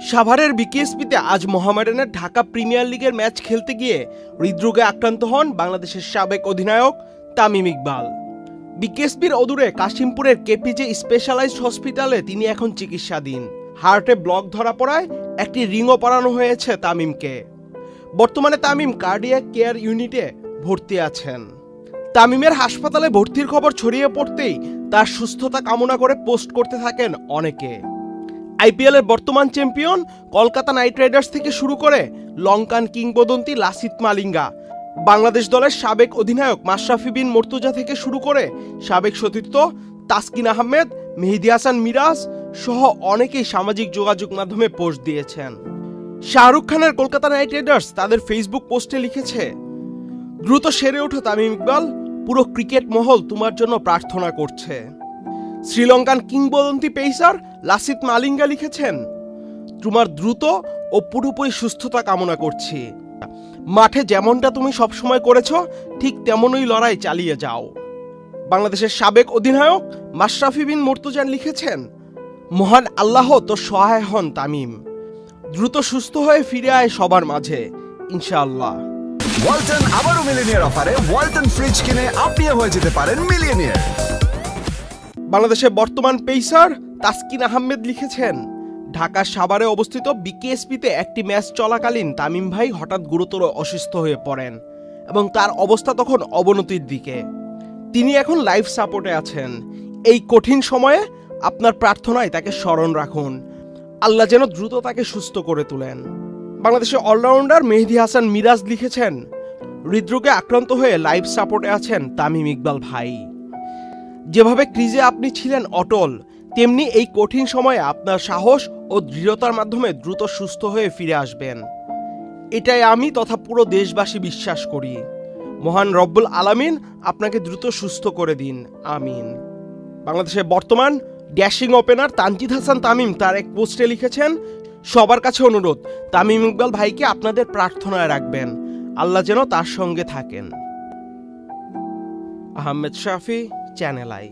সাভারের বিকেএসপিতে আজ মোহামেডানের ঢাকা প্রিমিয়ার লিগের ম্যাচ খেলতে গিয়ে হৃদরোগে আক্রান্ত হন বাংলাদেশের সাবেক অধিনায়ক তামিম ইকবাল। বিকেএসপির অদূরে কাশিমপুরের কেপিজে স্পেশালাইজড হসপিটালে তিনি এখন চিকিৎসাধীন। হার্টে ব্লক ধরা পড়ায় একটি রিংও পরানো হয়েছে তামিমকে। বর্তমানে তামিম কার্ডিয়াক কেয়ার ইউনিটে ভর্তি আছেন। তামিমের হাসপাতালে ভর্তির খবর ছড়িয়ে পড়তেই তার সুস্থতা কামনা করে পোস্ট করতে থাকেন অনেকে। আইপিএলের বর্তমান চ্যাম্পিয়ন কলকাতা নাইট রাইডার্স থেকে শুরু করে লঙ্কান কিংবদন্তি লাসিথ মালিঙ্গা, বাংলাদেশ দলের সাবেক অধিনায়ক মাশরাফি বিন মর্তুজা থেকে শুরু করে সাবেক সতীর্থ তাসকিন আহমেদ, মেহেদী হাসান মিরাজ সহ অনেকেই সামাজিক যোগাযোগ মাধ্যমে পোস্ট দিয়েছেন। শাহরুখ খানের কলকাতা নাইট রাইডার্স তাদের ফেসবুক পোস্টে লিখেছে, দ্রুত সেরে ওঠো তামিম ইকবাল, পুরো ক্রিকেট মহল তোমার জন্য প্রার্থনা করছে। শ্রীলঙ্কান কিংবদন্তি পেসার লাসিথ মালিঙ্গা লিখেছেন, তোমার দ্রুত ও পুরোপুরি সুস্থতা কামনা করছি। মাঠে যেমনটা তুমি সবসময় করেছ ঠিক তেমনই লড়াই চালিয়ে যাও। বাংলাদেশের সাবেক অধিনায়ক মাশরাফি বিন মর্তুজান লিখেছেন, মহান আল্লাহ তোর সহায় হন তামিম, দ্রুত সুস্থ হয়ে ফিরে আয় সবার মাঝে ইনশাআল্লাহ। ওয়ালটন আবারও মিলিয়নিয়ার অফারে ওয়ালটন ফ্রিজ কিনে আপনিও হয়ে যেতে পারেন মিলিয়নিয়ার। বাংলাদেশের বর্তমান পেসার তাসকিন আহমেদ লিখেছেন, ঢাকার সাভারে অবস্থিত বিকেএসপিতে একটি ম্যাচ চলাকালীন তামিম ভাই হঠাৎ গুরুতর অসুস্থ হয়ে পড়েন এবং তার অবস্থা তখন অবনতির দিকে। তিনি এখন লাইফ সাপোর্টে আছেন। এই কঠিন সময়ে আপনার প্রার্থনায় তাকে স্মরণ রাখুন, আল্লাহ যেন দ্রুত তাকে সুস্থ করে তোলেন। বাংলাদেশের অলরাউন্ডার মেহেদী হাসান মিরাজ লিখেছেন, হৃদরোগে আক্রান্ত হয়ে লাইফ সাপোর্টে আছেন তামিম ইকবাল ভাই। যেভাবে ক্রিজে আপনি ছিলেন অটল, তেমনি এই কঠিন সময়ে আপনার সাহস ও দৃঢ়তার মাধ্যমে দ্রুত সুস্থ হয়ে ফিরে আসবেন, এটাই আমি তথা পুরো দেশবাসী বিশ্বাস করি। মহান রব্বুল আলামিন আপনাকে দ্রুত সুস্থ করে দিন, আমিন। বাংলাদেশের বর্তমান ড্যাশিং ওপেনার তানজিদ হাসান তামিম তার এক পোস্টে লিখেছেন, সবার কাছে অনুরোধ, তামিম ইকবাল ভাইকে আপনাদের প্রার্থনায় রাখবেন, আল্লাহ যেন তার সঙ্গে থাকেন। আহমেদ শাফি, চ্যানেল আই।